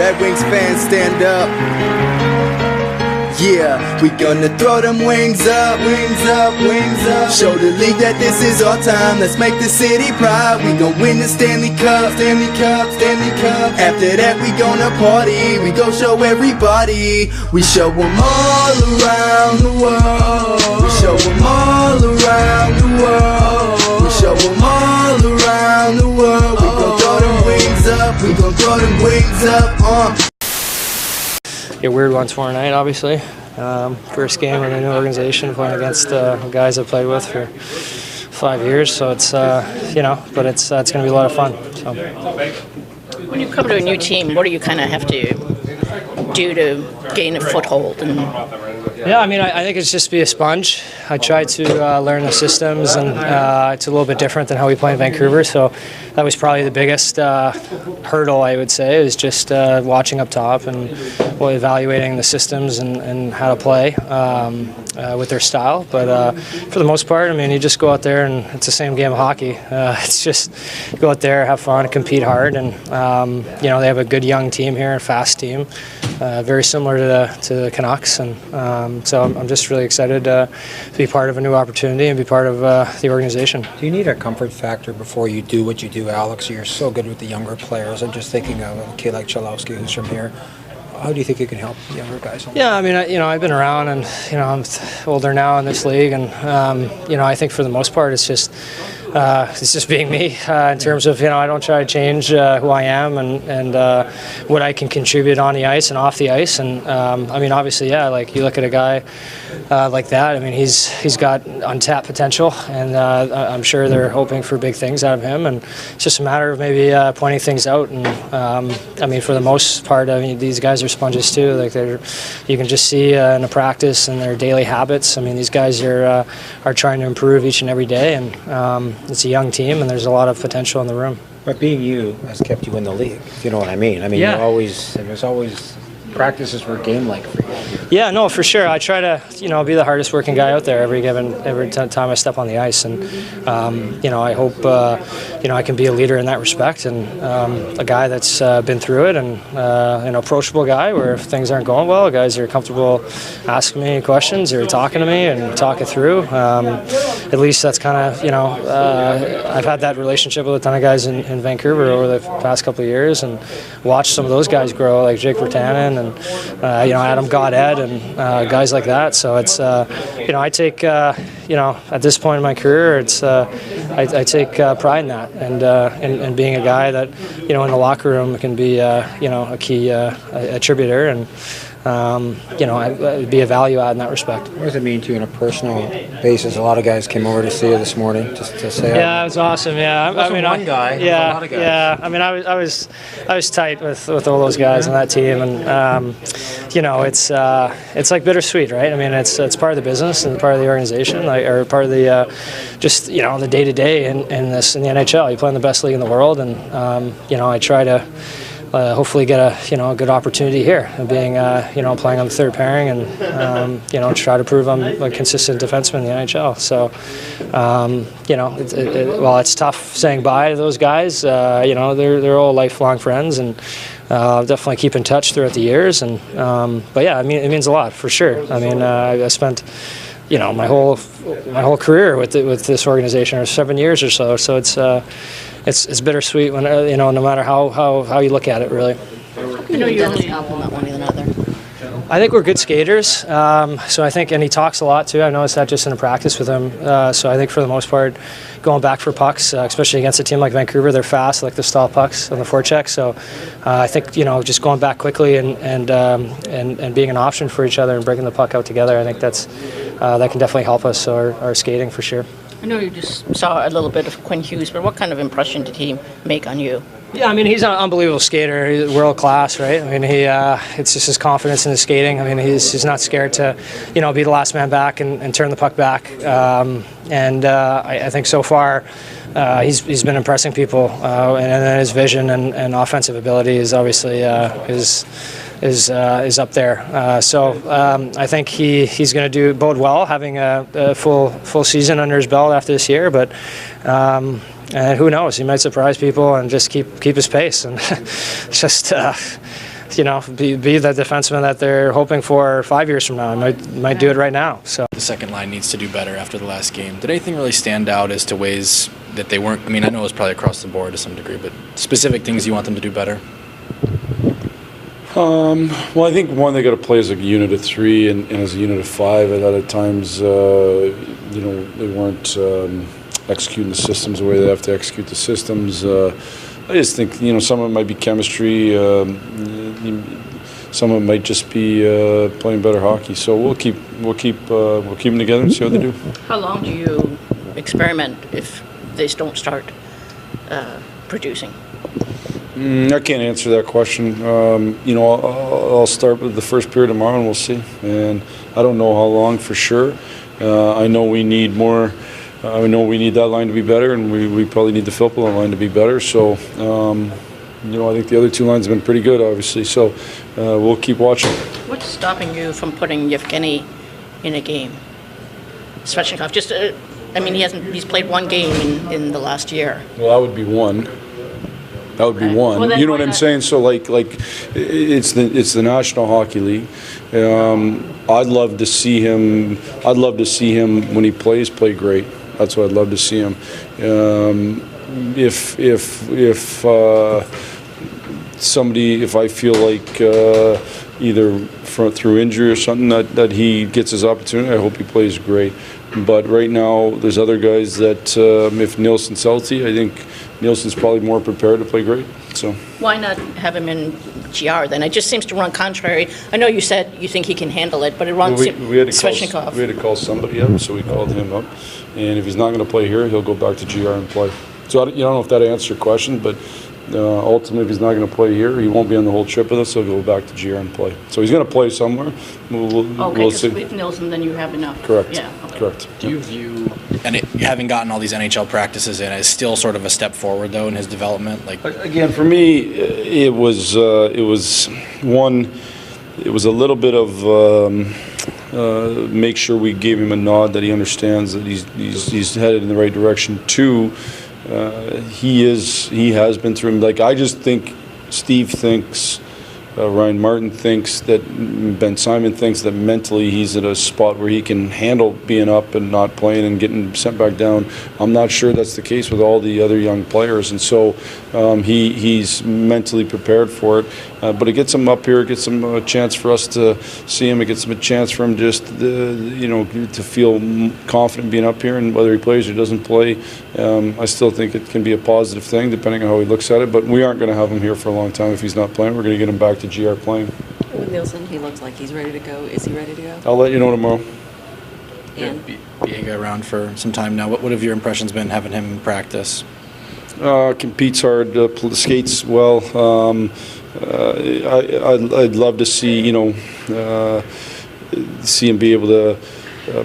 Red Wings fans, stand up. Yeah, we gonna throw them wings up, wings up, wings up. Show the league that this is our time. Let's make the city proud. We gon' win the Stanley Cup, Stanley Cup, Stanley Cup. After that we gonna party. We gon' show everybody. We show them all around the world. We show them all around the world. We show them all around the world. We gon' throw them wings up. We gon' throw them wings up. A weird one tomorrow night, obviously. First game in a new organization, playing against guys I've played with for 5 years. So it's but it's going to be a lot of fun. So. When you come to a new team, what do you kind of have to do to gain a foothold? Yeah, I mean, I think it's just be a sponge. I try to learn the systems, and it's a little bit different than how we play in Vancouver. So that was probably the biggest hurdle, I would say, is just watching up top and evaluating the systems and how to play with their style. But for the most part, I mean, you just go out there and it's the same game of hockey. It's just go out there, have fun, compete hard, and they have a good young team here, a fast team, very similar to the Canucks, and so I'm just really excited to be part of a new opportunity and be part of the organization. Do you need a comfort factor before you do what you do, Alex? You're so good with the younger players. I'm just thinking of a kid like Chalowski, who's from here. How do you think you can help the younger guys? Yeah, I mean, I've been around, and I'm older now in this league, and I think for the most part it's just being me in terms of I don't try to change who I am and what I can contribute on the ice and off the ice. And I mean, obviously, yeah, like you look at a guy like that. I mean, he's got untapped potential, and I'm sure they're hoping for big things out of him. And it's just a matter of maybe pointing things out. And I mean, for the most part, I mean, these guys are sponges too. Like you can just see in the practice and their daily habits. I mean, these guys are trying to improve each and every day, and it's a young team, and there's a lot of potential in the room. But being you has kept you in the league, if you know what I mean. I mean, yeah. There's always practices were game-like for you. Yeah, no, for sure. I try to, be the hardest working guy out there every time I step on the ice, and I hope, I can be a leader in that respect, and a guy that's been through it, and an approachable guy where if things aren't going well, guys are comfortable asking me questions or talking to me and talking through. At least that's kind of, I've had that relationship with a ton of guys in Vancouver over the past couple of years, and watched some of those guys grow, like Jake Virtanen and Adam Gaudette and guys like that. So it's I take at this point in my career, it's I take pride in that, and being a guy that in the locker room can be a key attributor, and be a value add in that respect. What does it mean to you on a personal basis? A lot of guys came over to see you this morning just to say. Yeah, it was awesome. Yeah, I mean, one guy. Yeah, a lot of guys. Yeah. I mean, I was tight with all those guys on that team, and it's like bittersweet, right? I mean, it's part of the business and part of the organization, or part of the the day to day in the NHL. You play in the best league in the world, and I try to. Hopefully get a good opportunity here, being playing on the third pairing, and try to prove I'm a consistent defenseman in the NHL. So while it's tough saying bye to those guys, they're all lifelong friends, and definitely keep in touch throughout the years. And but yeah, I mean, it means a lot for sure. I mean, I spent my whole career with this organization, or 7 years or so. So it's bittersweet when no matter how you look at it, really. You really compliment one another. I think we're good skaters. So I think, and he talks a lot too. I noticed that just in a practice with him. So I think for the most part, going back for pucks, especially against a team like Vancouver, they're fast, like the stall pucks on the forecheck. So I think just going back quickly and being an option for each other and breaking the puck out together, I think that can definitely help us our skating for sure. I know you just saw a little bit of Quinn Hughes, but what kind of impression did he make on you? Yeah, I mean, he's an unbelievable skater. He's world class, right? I mean, it's just his confidence in his skating. I mean, he's not scared to, be the last man back and turn the puck back. I think so far he's been impressing people, and then his vision and offensive ability is obviously is up there. So I think he's going to bode well, having a full season under his belt after this year. But and who knows? He might surprise people and just keep his pace. And just be the defenseman that they're hoping for 5 years from now. I might do it right now. So The second line needs to do better after the last game. Did anything really stand out as to ways that they weren't? I mean, I know it was probably across the board to some degree, but specific things you want them to do better? Well, I think one, they got to play as a unit of 3 and as a unit of 5. I thought at times, they weren't executing the systems the way they have to execute the systems. I just think some of it might be chemistry. Some of it might just be playing better hockey. So we'll keep them together and see how they do. How long do you experiment if they don't start producing? I can't answer that question. I'll start with the first period tomorrow and we'll see. And I don't know how long for sure. I know we need more. I know we need that line to be better, and we probably need the Filppula line to be better. So, I think the other 2 lines have been pretty good, obviously. So we'll keep watching. What's stopping you from putting Yevgeny in a game? Svechnikov, he's played 1 game in the last year. Well, that would be one. That would be one. Well, you know what I'm saying? So like it's the National Hockey League. I'd love to see him. I'd love to see him when he plays play great. That's what I'd love to see him. If I feel like either through injury or something that he gets his opportunity, I hope he plays great. But right now, there's other guys that if Nilsson's healthy, I think Nilsson's probably more prepared to play great. So Why not have him in GR then? It just seems to run contrary. I know you said you think he can handle it, but it runs Svechnikov. We had to call somebody up, so we called him up. And if he's not going to play here, he'll go back to GR and play. So I don't know if that answers your question, but ultimately, if he's not going to play here, he won't be on the whole trip with us, so he'll go back to GR and play. So he's going to play somewhere. We'll see. With Nilsson, then you have enough. Correct. Yeah. Okay. Correct. Do you view, and having gotten all these NHL practices in, as still sort of a step forward, though, in his development? Like, again, for me, it was one. It was a little bit of make sure we gave him a nod that he understands that he's headed in the right direction. 2, he has been through. Like, I just think Steve thinks, Ryan Martin thinks that, Ben Simon thinks that mentally he's at a spot where he can handle being up and not playing and getting sent back down. I'm not sure that's the case with all the other young players, and so he's mentally prepared for it. But it gets him up here, it gets him a chance for us to see him, it gets him a chance for him just to feel confident being up here, and whether he plays or doesn't play, I still think it can be a positive thing depending on how he looks at it. But we aren't going to have him here for a long time if he's not playing. We're going to get him back to GR playing. With Nilsson, he looks like he's ready to go. Is he ready to go? I'll let you know tomorrow. And Biega around for some time now. What have your impressions been having him in practice? Competes hard, skates well. I'd love to see see him be able to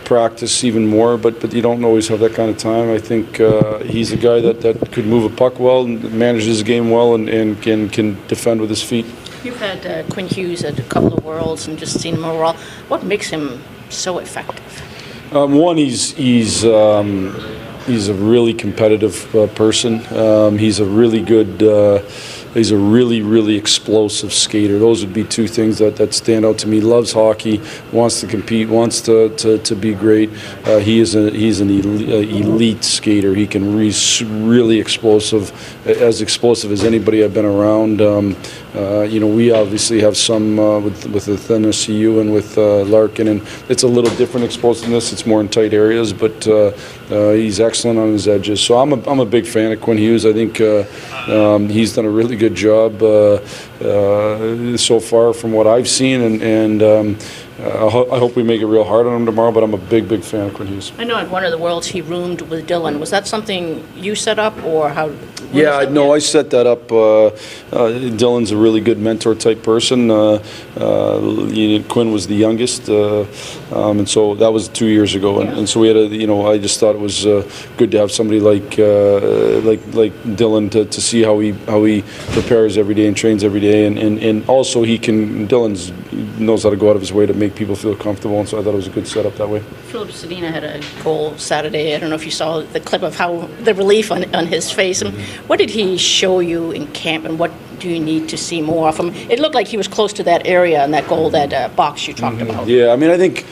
practice even more, but you don't always have that kind of time. I think he's a guy that could move a puck well and manages his game well and can defend with his feet. You've had Quinn Hughes at a couple of Worlds and just seen him overall. What makes him so effective? One, he's a really competitive person. He's a really good. He's a really explosive skater. Those would be 2 things that stand out to me. Loves hockey, wants to compete, wants to be great. He's an elite skater. He can really explosive as anybody I've been around. We obviously have some with the NSCU and with Larkin, and it's a little different explosiveness. It's more in tight areas, but he's excellent on his edges. So I'm a big fan of Quinn Hughes. I think he's done a really good job so far from what I've seen, and I hope we make it real hard on him tomorrow, but I'm a big fan of Quinn Hughes. I know at one of the Worlds he roomed with Dylan. Was that something you set up, or how? Yeah, no, I set that up. Dylan's a really good mentor type person. Quinn was the youngest, and so that was 2 years ago. And so we had I just thought it was good to have somebody like Dylan to see how he prepares every day and trains every day, and also Dylan knows how to go out of his way to make people feel comfortable, and so I thought it was a good setup that way. Philip Sedina had a goal Saturday. I don't know if you saw the clip of how the relief on his face. And what did he show you in camp, and what do you need to see more of him? It looked like he was close to that area and that goal, that box you talked about. Yeah, I mean, I think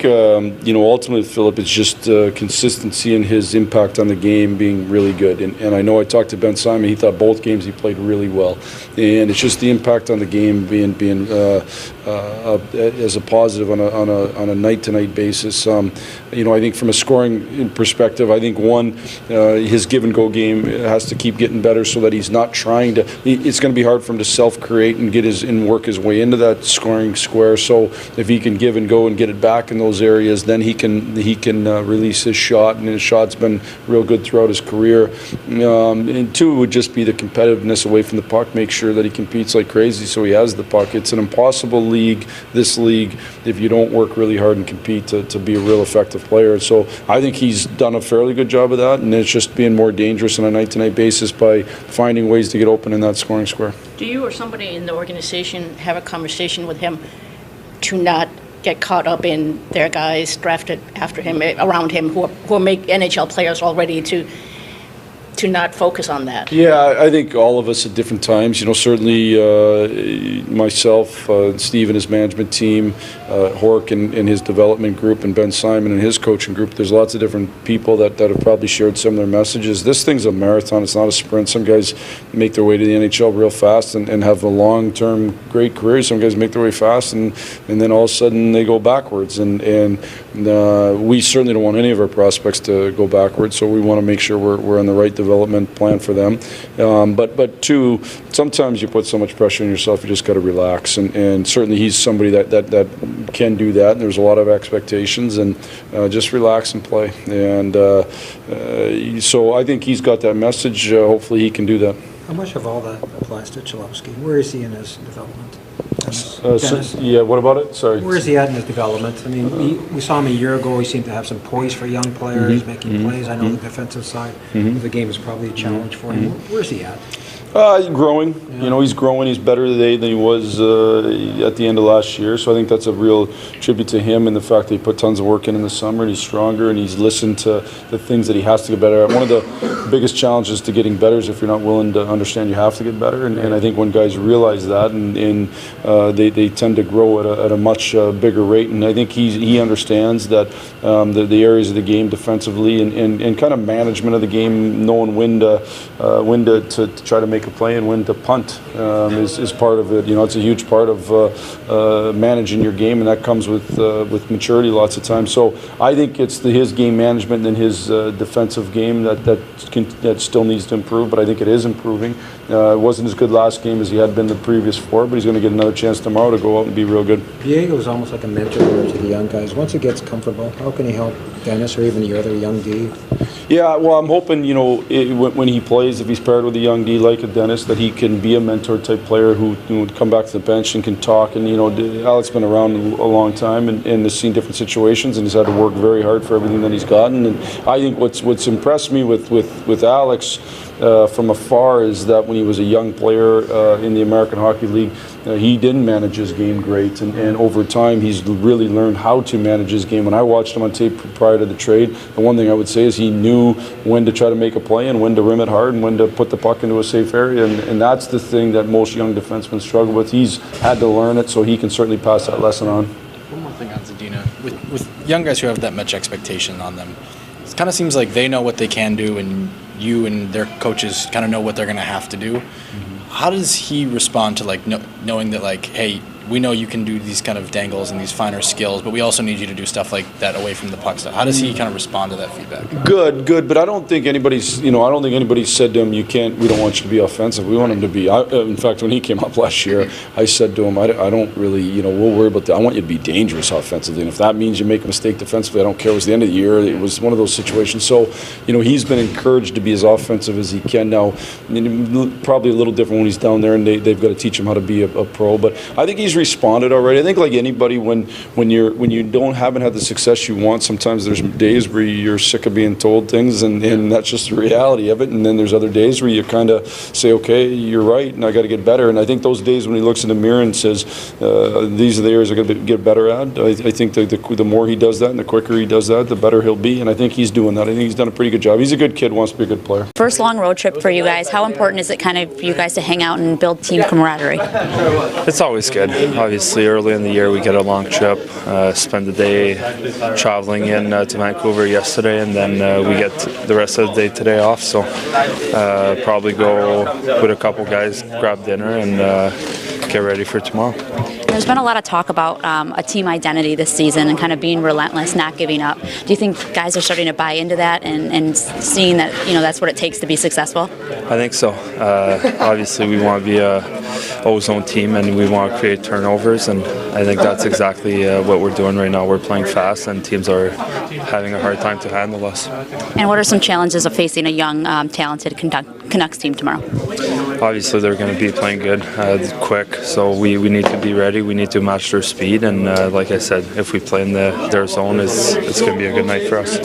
ultimately, Philip, it's just consistency in his impact on the game being really good. And I know I talked to Ben Simon; he thought both games he played really well, and it's just the impact on the game being as a positive on a night-to-night basis. I think from a scoring perspective, I think his give-and-go game has to keep getting better so that he's not trying to. It's going to be hard for him to self-create and work his way into that scoring square. So if he can give and go and get it back in those areas, then he can release his shot, and his shot's been real good throughout his career. And two would just be the competitiveness away from the puck. Make sure that he competes like crazy so he has the puck. It's an impossible league, this league, if you don't work really hard and compete to be a real effective player. So I think he's done a fairly good job of that, and it's just being more dangerous on a night-to-night basis by finding ways to get open in that scoring square. Do you or somebody in the organization have a conversation with him to not get caught up in their guys drafted after him, around him, who make NHL players already, to not focus on that? Yeah, I think all of us at different times. Certainly myself, Steve and his management team, Hork and his development group, and Ben Simon and his coaching group. There's lots of different people that have probably shared similar messages. This thing's a marathon. It's not a sprint. Some guys make their way to the NHL real fast and have a long-term great career. Some guys make their way fast and then all of a sudden they go backwards. And we certainly don't want any of our prospects to go backwards. So we want to make sure we're on the right development plan for them. But two, sometimes you put so much pressure on yourself, you just got to relax. And certainly he's somebody that can do that. And there's a lot of expectations, and just relax and play. And so I think he's got that message. Hopefully he can do that. How much of all that applies to Cholowski? Where is he in his development? Yeah, what about it? Sorry. Where is he at in his development? I mean, we saw him a year ago. He seemed to have some poise for young players, making plays. I know the defensive side of the game is probably a challenge for him. Where's he at? He's growing. Yeah. He's growing. He's better today than he was at the end of last year. So I think that's a real tribute to him and the fact that he put tons of work in the summer, and he's stronger, and he's listened to the things that he has to get better at. One of the biggest challenges to getting better is if you're not willing to understand you have to get better. And I think when guys realize that, and they tend to grow at a much bigger rate. And I think he understands that the areas of the game defensively and kind of management of the game, knowing when to try to make a play and when to punt is part of it. It's a huge part of managing your game, and that comes with maturity lots of times. So I think it's his game management and his defensive game that still needs to improve, but I think it is improving. It wasn't as good last game as he had been the previous four, but he's going to get another chance tomorrow to go out and be real good. Biega is almost like a mentor to the young guys. Once he gets comfortable, how can he help Dennis or even the other young D? Yeah, well, I'm hoping, when he plays, if he's paired with a young D like a Dennis, that he can be a mentor-type player who would come back to the bench and can talk. And, Alex's been around a long time and has seen different situations, and he's had to work very hard for everything that he's gotten. And I think what's impressed me with Alex from afar is that when he was a young player in the American Hockey League, he didn't manage his game great, and over time he's really learned how to manage his game. When I watched him on tape prior to the trade, the one thing I would say is he knew when to try to make a play and when to rim it hard and when to put the puck into a safe area, and that's the thing that most young defensemen struggle with. He's had to learn it, so he can certainly pass that lesson on. One more thing on Zadina. With young guys who have that much expectation on them, it kind of seems like they know what they can do, and you and their coaches kind of know what they're going to have to do. How does he respond to knowing that hey, we know you can do these kind of dangles and these finer skills, but we also need you to do stuff like that away from the puck stuff? How does he kind of respond to that feedback? Good, but I don't think anybody's said to him, we don't want you to be offensive. We want him to be. In fact, when he came up last year, I said to him, I don't really, we'll worry about that. I want you to be dangerous offensively, and if that means you make a mistake defensively, I don't care. It was the end of the year. It was one of those situations. So, he's been encouraged to be as offensive as he can now. Probably a little different when he's down there, and they've got to teach him how to be a pro. But I think he's he's responded already. I think like anybody, when you haven't had the success you want, sometimes there's days where you're sick of being told things, and that's just the reality of it. And then there's other days where you kind of say, okay, you're right, and I got to get better. And I think those days when he looks in the mirror and says, these are the areas I got to get better at, I think the more he does that and the quicker he does that, the better he'll be. And I think he's doing that. I think he's done a pretty good job. He's a good kid, wants to be a good player. First long road trip for you guys. How important is it kind of for you guys to hang out and build team camaraderie? It's always good. Obviously, early in the year we get a long trip, spend the day traveling in to Vancouver yesterday, and then we get the rest of the day today off. So probably go with a couple guys, grab dinner, and get ready for tomorrow. There's been a lot of talk about a team identity this season and kind of being relentless, not giving up. Do you think guys are starting to buy into that and seeing that that's what it takes to be successful? I think so. Obviously, we want to be a O-zone team and we want to create turnovers, and I think that's exactly what we're doing right now. We're playing fast and teams are having a hard time to handle us. And what are some challenges of facing a young, talented Canucks team tomorrow? Obviously, they're going to be playing good, quick, so we need to be ready. We need to match their speed, and like I said, if we play in their zone, it's going to be a good night for us.